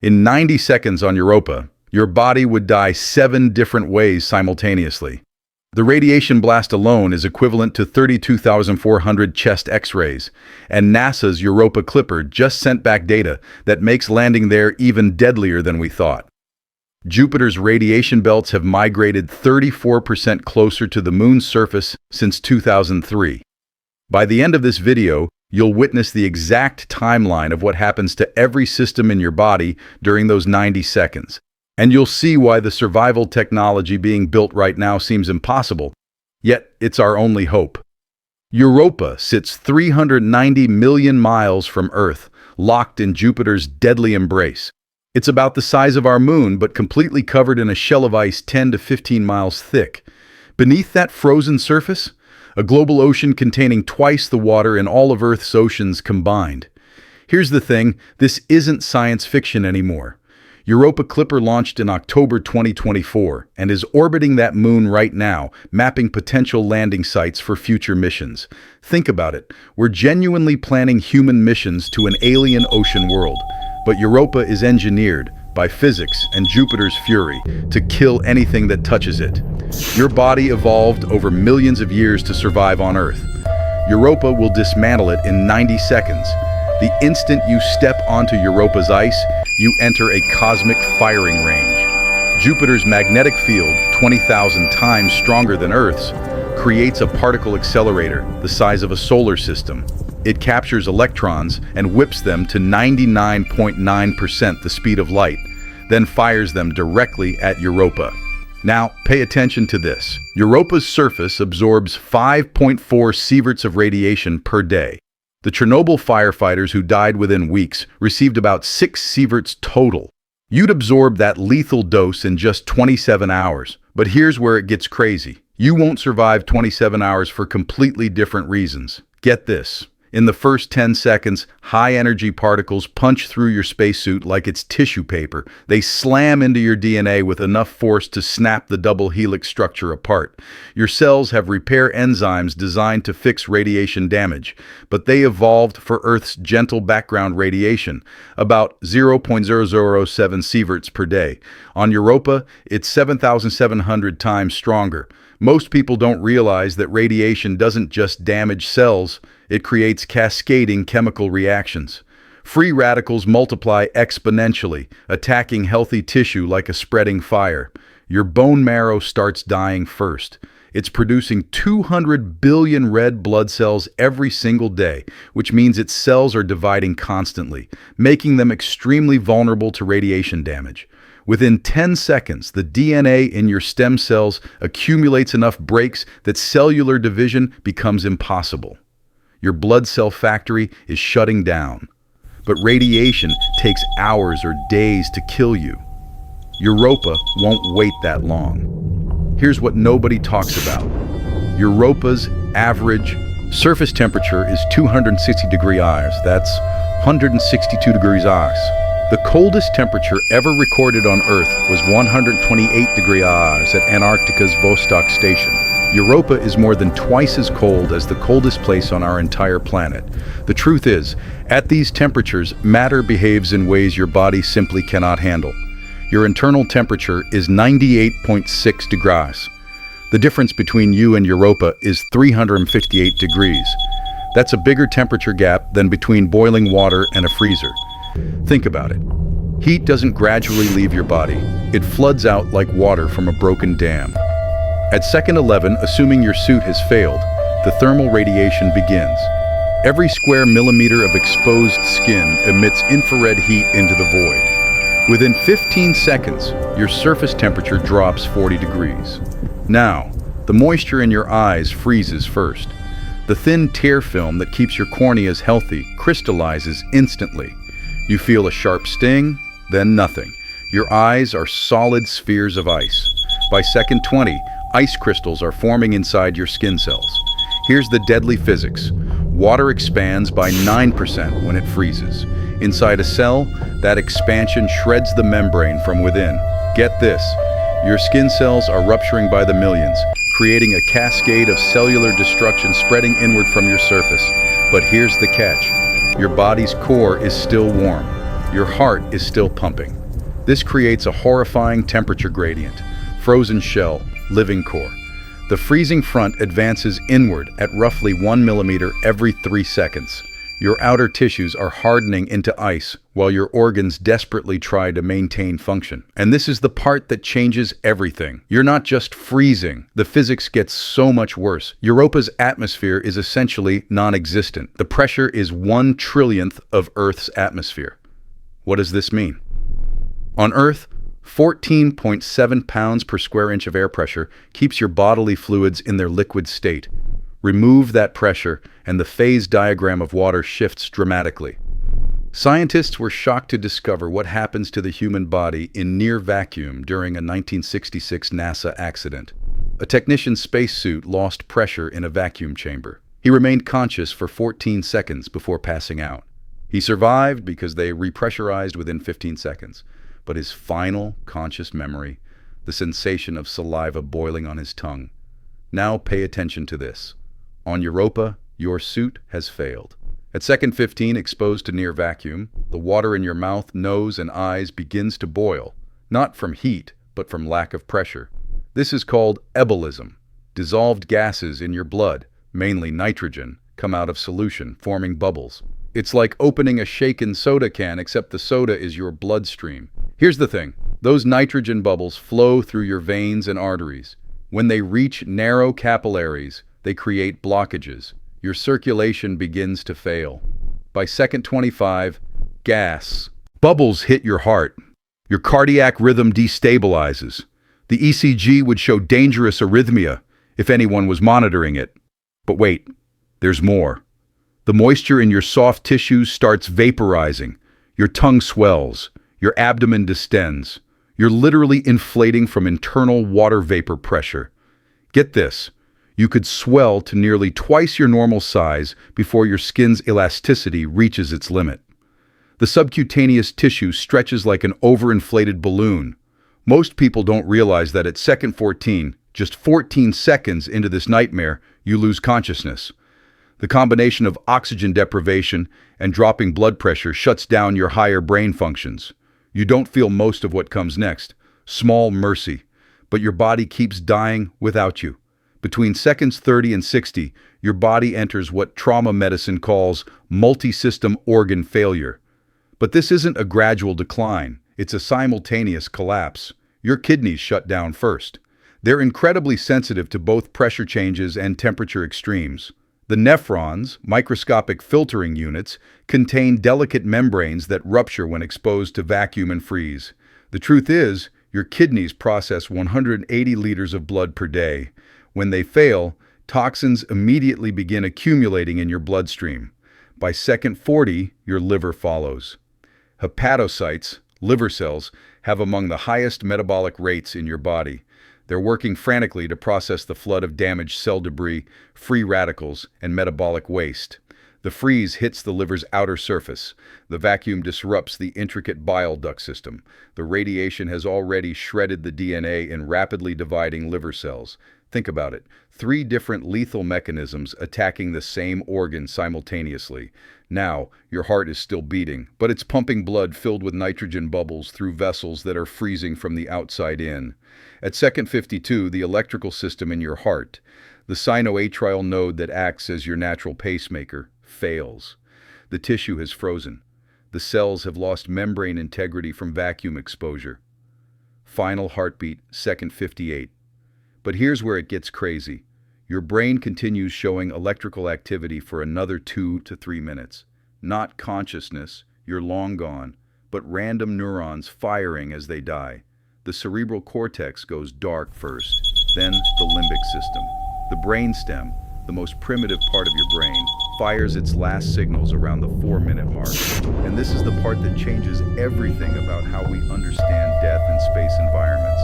In 90 seconds on Europa, your body would die 7 different ways simultaneously. The radiation blast alone is equivalent to 32,400 chest X-rays, and NASA's Europa Clipper just sent back data that makes landing there even deadlier than we thought. Jupiter's radiation belts have migrated 34% closer to the Moon's surface since 2003. By the end of this video, you'll witness the exact timeline of what happens to every system in your body during those 90 seconds. And you'll see why the survival technology being built right now seems impossible, yet it's our only hope. Europa sits 390 million miles from Earth, locked in Jupiter's deadly embrace. It's about the size of our moon, but completely covered in a shell of ice 10 to 15 miles thick. Beneath that frozen surface, a global ocean containing twice the water in all of Earth's oceans combined. Here's the thing, this isn't science fiction anymore. Europa Clipper launched in October 2024 and is orbiting that moon right now, mapping potential landing sites for future missions. Think about it, we're genuinely planning human missions to an alien ocean world, but Europa is engineered by physics and Jupiter's fury to kill anything that touches it. Your body evolved over millions of years to survive on Earth. Europa will dismantle it in 90 seconds. The instant you step onto Europa's ice, you enter a cosmic firing range. Jupiter's magnetic field, 20,000 times stronger than Earth's, creates a particle accelerator the size of a solar system. It captures electrons and whips them to 99.9% the speed of light, then fires them directly at Europa. Now, pay attention to this. Europa's surface absorbs 5.4 sieverts of radiation per day. The Chernobyl firefighters who died within weeks received about 6 sieverts total. You'd absorb that lethal dose in just 27 hours. But here's where it gets crazy. You won't survive 27 hours for completely different reasons. Get this. In the first 10 seconds, high-energy particles punch through your spacesuit like it's tissue paper. They slam into your DNA with enough force to snap the double helix structure apart. Your cells have repair enzymes designed to fix radiation damage, but they evolved for Earth's gentle background radiation, about 0.007 sieverts per day. On Europa, it's 7,700 times stronger. Most people don't realize that radiation doesn't just damage cells, it creates cascading chemical reactions. Free radicals multiply exponentially, attacking healthy tissue like a spreading fire. Your bone marrow starts dying first. It's producing 200 billion red blood cells every single day, which means its cells are dividing constantly, making them extremely vulnerable to radiation damage. Within 10 seconds, the DNA in your stem cells accumulates enough breaks that cellular division becomes impossible. Your blood cell factory is shutting down. But radiation takes hours or days to kill you. Europa won't wait that long. Here's what nobody talks about. Europa's average surface temperature is 260 degrees Celsius. That's 162 degrees Celsius. The coldest temperature ever recorded on Earth was 128 degrees Celsius at Antarctica's Vostok Station. Europa is more than twice as cold as the coldest place on our entire planet. The truth is, at these temperatures, matter behaves in ways your body simply cannot handle. Your internal temperature is 98.6 degrees. The difference between you and Europa is 358 degrees. That's a bigger temperature gap than between boiling water and a freezer. Think about it. Heat doesn't gradually leave your body. It floods out like water from a broken dam. At second 11, assuming your suit has failed, the thermal radiation begins. Every square millimeter of exposed skin emits infrared heat into the void. Within 15 seconds, your surface temperature drops 40 degrees. Now, the moisture in your eyes freezes first. The thin tear film that keeps your corneas healthy crystallizes instantly. You feel a sharp sting, then nothing. Your eyes are solid spheres of ice. By second 20, ice crystals are forming inside your skin cells. Here's the deadly physics. Water expands by 9% when it freezes. Inside a cell, that expansion shreds the membrane from within. Get this, your skin cells are rupturing by the millions, creating a cascade of cellular destruction spreading inward from your surface. But here's the catch. Your body's core is still warm. your heart is still pumping. This creates a horrifying temperature gradient. Frozen shell, living core. The freezing front advances inward at roughly 1 millimeter every 3 seconds. Your outer tissues are hardening into ice while your organs desperately try to maintain function. And this is the part that changes everything. You're not just freezing. The physics gets so much worse. Europa's atmosphere is essentially non-existent. The pressure is 1/1,000,000th of Earth's atmosphere. What does this mean? On Earth, 14.7 pounds per square inch of air pressure keeps your bodily fluids in their liquid state. Remove that pressure, and the phase diagram of water shifts dramatically. Scientists were shocked to discover what happens to the human body in near vacuum during a 1966 NASA accident. A technician's spacesuit lost pressure in a vacuum chamber. He remained conscious for 14 seconds before passing out. He survived because they repressurized within 15 seconds. But his final conscious memory, the sensation of saliva boiling on his tongue. Now pay attention to this. On Europa, your suit has failed. At second 15, exposed to near vacuum, the water in your mouth, nose, and eyes begins to boil, not from heat, but from lack of pressure. This is called ebulism. Dissolved gases in your blood, mainly nitrogen, come out of solution, forming bubbles. It's like opening a shaken soda can, except the soda is your bloodstream. Here's the thing. Those nitrogen bubbles flow through your veins and arteries. When they reach narrow capillaries, they create blockages. Your circulation begins to fail. By second 25, gas. Bubbles hit your heart. Your cardiac rhythm destabilizes. The ECG would show dangerous arrhythmia if anyone was monitoring it. But wait, there's more. The moisture in your soft tissues starts vaporizing. Your tongue swells. Your abdomen distends. You're literally inflating from internal water vapor pressure. Get this. You could swell to nearly twice your normal size before your skin's elasticity reaches its limit. The subcutaneous tissue stretches like an overinflated balloon. Most people don't realize that at second 14, just 14 seconds into this nightmare, you lose consciousness. The combination of oxygen deprivation and dropping blood pressure shuts down your higher brain functions. You don't feel most of what comes next. Small mercy. But your body keeps dying without you. Between seconds 30 and 60, your body enters what trauma medicine calls multi-system organ failure. But this isn't a gradual decline. It's a simultaneous collapse. Your kidneys shut down first. They're incredibly sensitive to both pressure changes and temperature extremes. The nephrons, microscopic filtering units, contain delicate membranes that rupture when exposed to vacuum and freeze. The truth is, your kidneys process 180 liters of blood per day. When they fail, toxins immediately begin accumulating in your bloodstream. By second 40, your liver follows. Hepatocytes, liver cells, have among the highest metabolic rates in your body. They're working frantically to process the flood of damaged cell debris, free radicals, and metabolic waste. The freeze hits the liver's outer surface. The vacuum disrupts the intricate bile duct system. The radiation has already shredded the DNA in rapidly dividing liver cells. Think about it. 3 different lethal mechanisms attacking the same organ simultaneously. Now, your heart is still beating, but it's pumping blood filled with nitrogen bubbles through vessels that are freezing from the outside in. At second 52, the electrical system in your heart, the sinoatrial node that acts as your natural pacemaker, fails. The tissue has frozen. The cells have lost membrane integrity from vacuum exposure. Final heartbeat, second 58. But here's where it gets crazy. Your brain continues showing electrical activity for another 2 to 3 minutes. Not consciousness, you're long gone, but random neurons firing as they die. The cerebral cortex goes dark first, then the limbic system. The brainstem, the most primitive part of your brain, fires its last signals around the 4-minute mark. And this is the part that changes everything about how we understand death in space environments.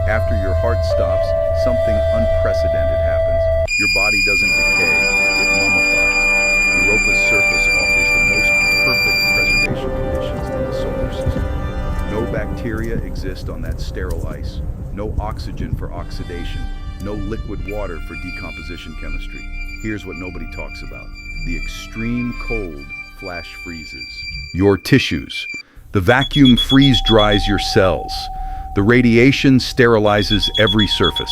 After your heart stops, something unprecedented happens. Your body doesn't decay, it mummifies. Europa's surface offers the most perfect preservation conditions in the solar system. No bacteria exist on that sterile ice. No oxygen for oxidation. No liquid water for decomposition chemistry. Here's what nobody talks about. The extreme cold flash freezes. Your tissues, The vacuum freeze-dries your cells. The radiation sterilizes every surface.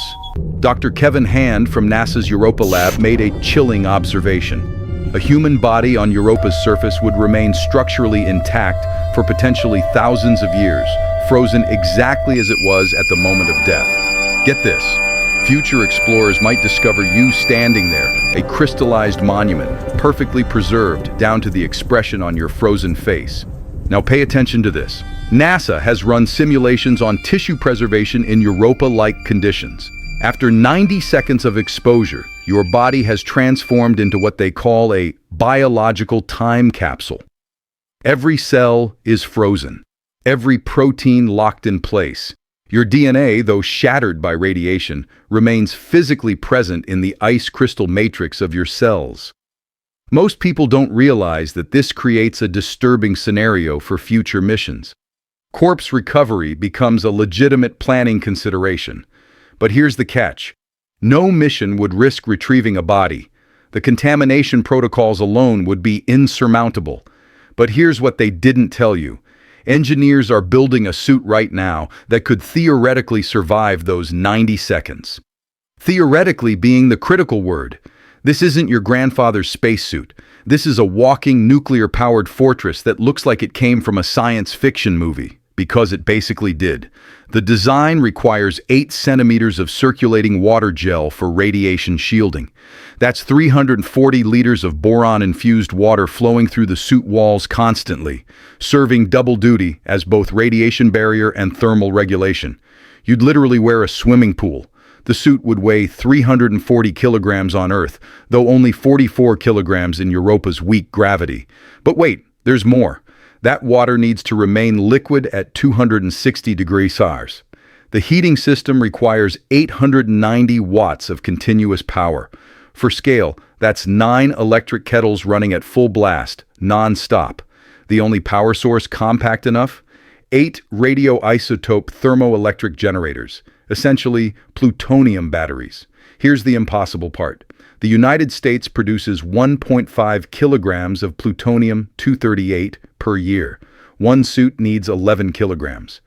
Dr. Kevin Hand from NASA's Europa lab made a chilling observation. A human body on Europa's surface would remain structurally intact for potentially thousands of years, frozen exactly as it was at the moment of death. Get this. Future explorers might discover you standing there, a crystallized monument, perfectly preserved down to the expression on your frozen face. Now pay attention to this. NASA has run simulations on tissue preservation in Europa-like conditions. After 90 seconds of exposure, your body has transformed into what they call a biological time capsule. Every cell is frozen, every protein locked in place. Your DNA, though shattered by radiation, remains physically present in the ice crystal matrix of your cells. Most people don't realize that this creates a disturbing scenario for future missions. Corpse recovery becomes a legitimate planning consideration. But here's the catch. No mission would risk retrieving a body. The contamination protocols alone would be insurmountable. But here's what they didn't tell you. Engineers are building a suit right now that could theoretically survive those 90 seconds. Theoretically being the critical word. This isn't your grandfather's spacesuit. This is a walking nuclear-powered fortress that looks like it came from a science fiction movie, because it basically did. The design requires 8 centimeters of circulating water gel for radiation shielding. That's 340 liters of boron-infused water flowing through the suit walls constantly, serving double duty as both radiation barrier and thermal regulation. You'd literally wear a swimming pool. The suit would weigh 340 kilograms on Earth, though only 44 kilograms in Europa's weak gravity. But wait, there's more. That water needs to remain liquid at 260 degrees Celsius. The heating system requires 890 watts of continuous power. For scale, that's 9 electric kettles running at full blast, non-stop. The only power source compact enough? 8 radioisotope thermoelectric generators, essentially plutonium batteries. Here's the impossible part. The United States produces 1.5 kilograms of plutonium-238 per year. One suit needs 11 kilograms.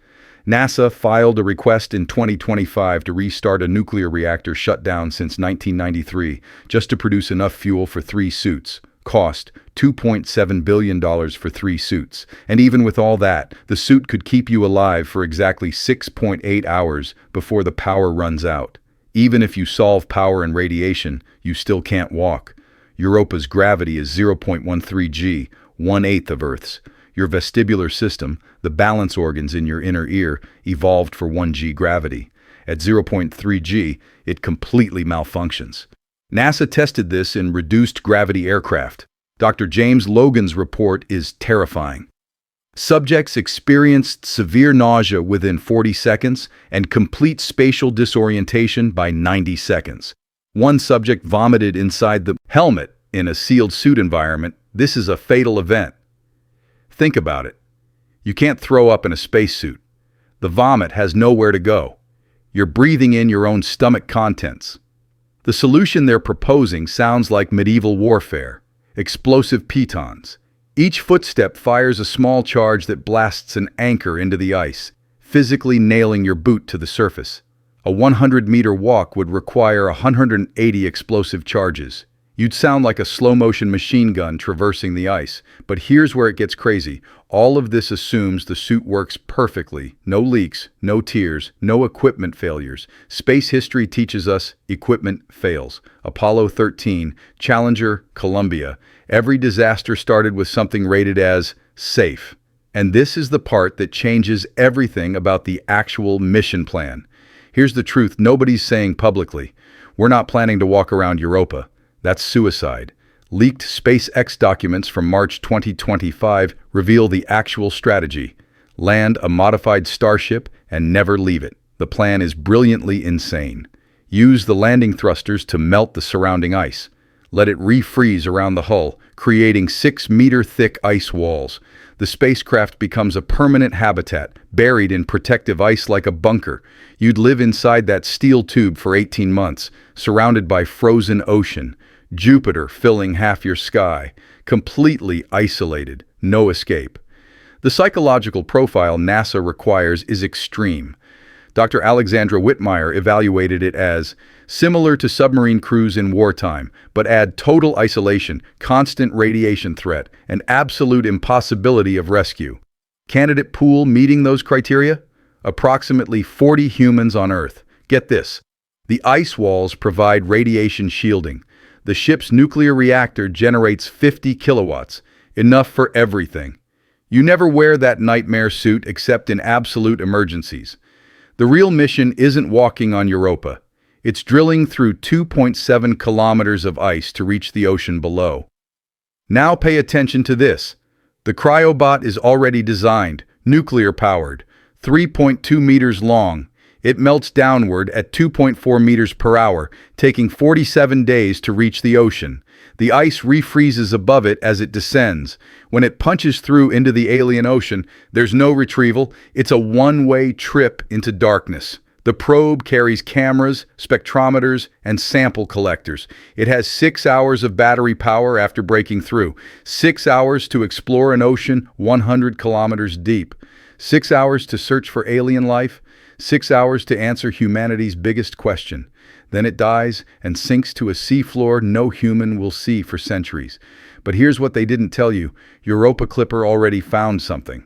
NASA filed a request in 2025 to restart a nuclear reactor shut down since 1993, just to produce enough fuel for 3 suits. Cost $2.7 billion for 3 suits. And even with all that, the suit could keep you alive for exactly 6.8 hours before the power runs out. Even if you solve power and radiation, you still can't walk. Europa's gravity is 0.13 g, 1/8 of Earth's. Your vestibular system, the balance organs in your inner ear, evolved for 1 g gravity. At 0.3 g, it completely malfunctions. NASA tested this in reduced gravity aircraft. Dr. James Logan's report is terrifying. Subjects experienced severe nausea within 40 seconds and complete spatial disorientation by 90 seconds. One subject vomited inside the helmet in a sealed suit environment. This is a fatal event. Think about it. You can't throw up in a spacesuit. The vomit has nowhere to go. You're breathing in your own stomach contents. The solution they're proposing sounds like medieval warfare. Explosive pitons. Each footstep fires a small charge that blasts an anchor into the ice, physically nailing your boot to the surface. A 100-meter walk would require 180 explosive charges. You'd sound like a slow-motion machine gun traversing the ice. But here's where it gets crazy. All of this assumes the suit works perfectly. No leaks, no tears, no equipment failures. Space history teaches us equipment fails. Apollo 13, Challenger, Columbia. Every disaster started with something rated as safe. And this is the part that changes everything about the actual mission plan. Here's the truth nobody's saying publicly. We're not planning to walk around Europa. That's suicide. Leaked SpaceX documents from March 2025 reveal the actual strategy. Land a modified Starship and never leave it. The plan is brilliantly insane. Use the landing thrusters to melt the surrounding ice. Let it refreeze around the hull, creating 6-meter-thick ice walls. The spacecraft becomes a permanent habitat, buried in protective ice like a bunker. You'd live inside that steel tube for 18 months, surrounded by frozen ocean. Jupiter filling half your sky, completely isolated, no escape. The psychological profile NASA requires is extreme. Dr. Alexandra Whitmire evaluated it as similar to submarine crews in wartime, but add total isolation, constant radiation threat, and absolute impossibility of rescue. Candidate pool meeting those criteria? Approximately 40 humans on Earth. Get this. The ice walls provide radiation shielding. The ship's nuclear reactor generates 50 kilowatts, enough for everything. You never wear that nightmare suit except in absolute emergencies. The real mission isn't walking on Europa. It's drilling through 2.7 kilometers of ice to reach the ocean below. Now pay attention to this. The cryobot is already designed, nuclear-powered, 3.2 meters long. It melts downward at 2.4 meters per hour, taking 47 days to reach the ocean. The ice refreezes above it as it descends. When it punches through into the alien ocean, there's no retrieval. It's a one-way trip into darkness. The probe carries cameras, spectrometers, and sample collectors. It has 6 hours of battery power after breaking through, 6 hours to explore an ocean 100 kilometers deep, 6 hours to search for alien life, 6 hours to answer humanity's biggest question. Then it dies and sinks to a seafloor no human will see for centuries. But here's what they didn't tell you. Europa Clipper already found something.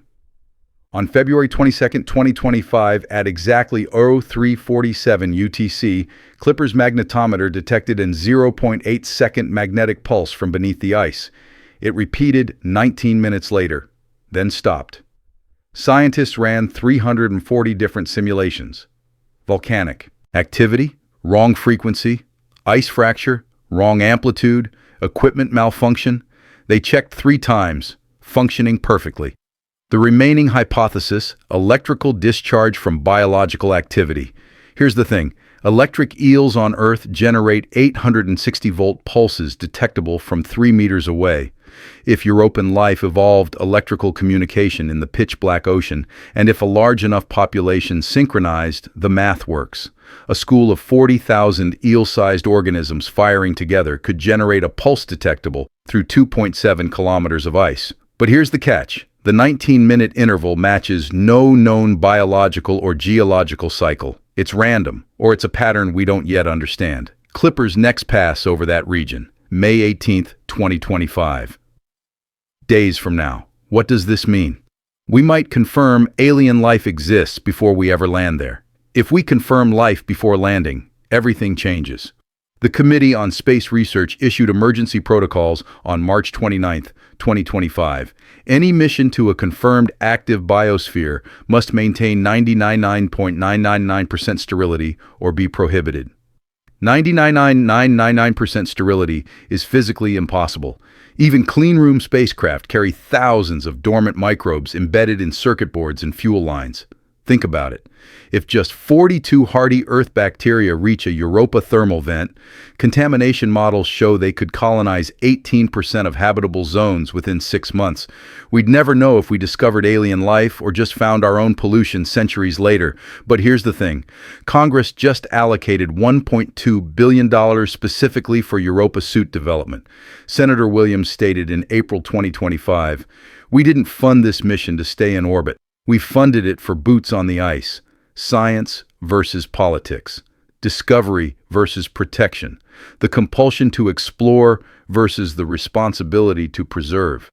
On February 22, 2025, at exactly 0347 UTC, Clipper's magnetometer detected a 0.8-second magnetic pulse from beneath the ice. It repeated 19 minutes later, then stopped. Scientists ran 340 different simulations. Volcanic activity, wrong frequency, ice fracture, wrong amplitude, equipment malfunction. They checked 3 times, functioning perfectly. The remaining hypothesis, electrical discharge from biological activity. Here's the thing. Electric eels on Earth generate 860-volt pulses detectable from 3 meters away. If European life evolved electrical communication in the pitch-black ocean, and if a large enough population synchronized, the math works. A school of 40,000 eel-sized organisms firing together could generate a pulse detectable through 2.7 kilometers of ice. But here's the catch. The 19-minute interval matches no known biological or geological cycle. It's random, or it's a pattern we don't yet understand. Clipper's next pass over that region, May 18, 2025. Days from now. What does this mean? We might confirm alien life exists before we ever land there. If we confirm life before landing, everything changes. The Committee on Space Research issued emergency protocols on March 29, 2025. Any mission to a confirmed active biosphere must maintain 99.999% sterility or be prohibited. 99.999% sterility is physically impossible. Even cleanroom spacecraft carry thousands of dormant microbes embedded in circuit boards and fuel lines. Think about it. If just 42 hardy Earth bacteria reach a Europa thermal vent, contamination models show they could colonize 18% of habitable zones within 6 months. We'd never know if we discovered alien life or just found our own pollution centuries later. But here's the thing. Congress just allocated $1.2 billion specifically for Europa suit development. Senator Williams stated in April 2025, "We didn't fund this mission to stay in orbit. We funded it for boots on the ice. Science versus politics. Discovery versus protection. The compulsion to explore versus the responsibility to preserve."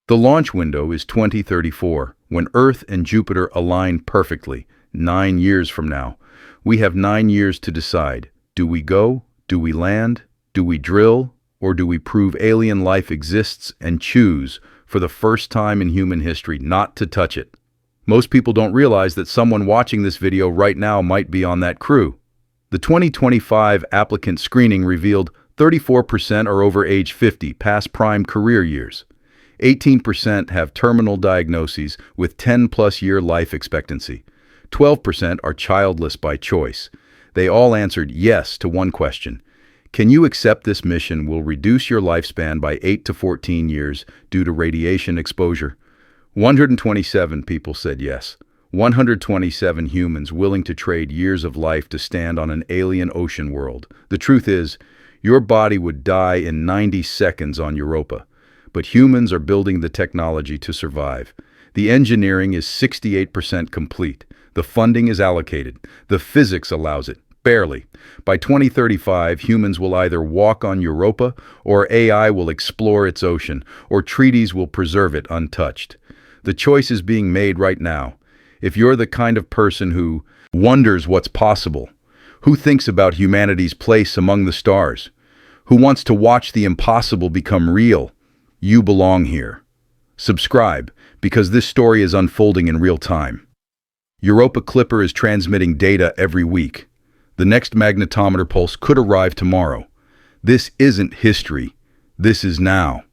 The launch window is 2034, when Earth and Jupiter align perfectly, 9 years from now. We have 9 years to decide. Do we go? Do we land? Do we drill? Or do we prove alien life exists and choose, for the first time in human history, not to touch it? Most people don't realize that someone watching this video right now might be on that crew. The 2025 applicant screening revealed 34% are over age 50, past prime career years. 18% have terminal diagnoses with 10-plus year life expectancy. 12% are childless by choice. They all answered yes to one question. Can you accept this mission will reduce your lifespan by 8 to 14 years due to radiation exposure? 127 people said yes. 127 humans willing to trade years of life to stand on an alien ocean world. The truth is, your body would die in 90 seconds on Europa. But humans are building the technology to survive. The engineering is 68% complete. The funding is allocated. The physics allows it. Barely. By 2035, humans will either walk on Europa, or AI will explore its ocean, or treaties will preserve it untouched. The choice is being made right now. If you're the kind of person who wonders what's possible, who thinks about humanity's place among the stars, who wants to watch the impossible become real, you belong here. Subscribe, because this story is unfolding in real time. Europa Clipper is transmitting data every week. The next magnetometer pulse could arrive tomorrow. This isn't history. This is now.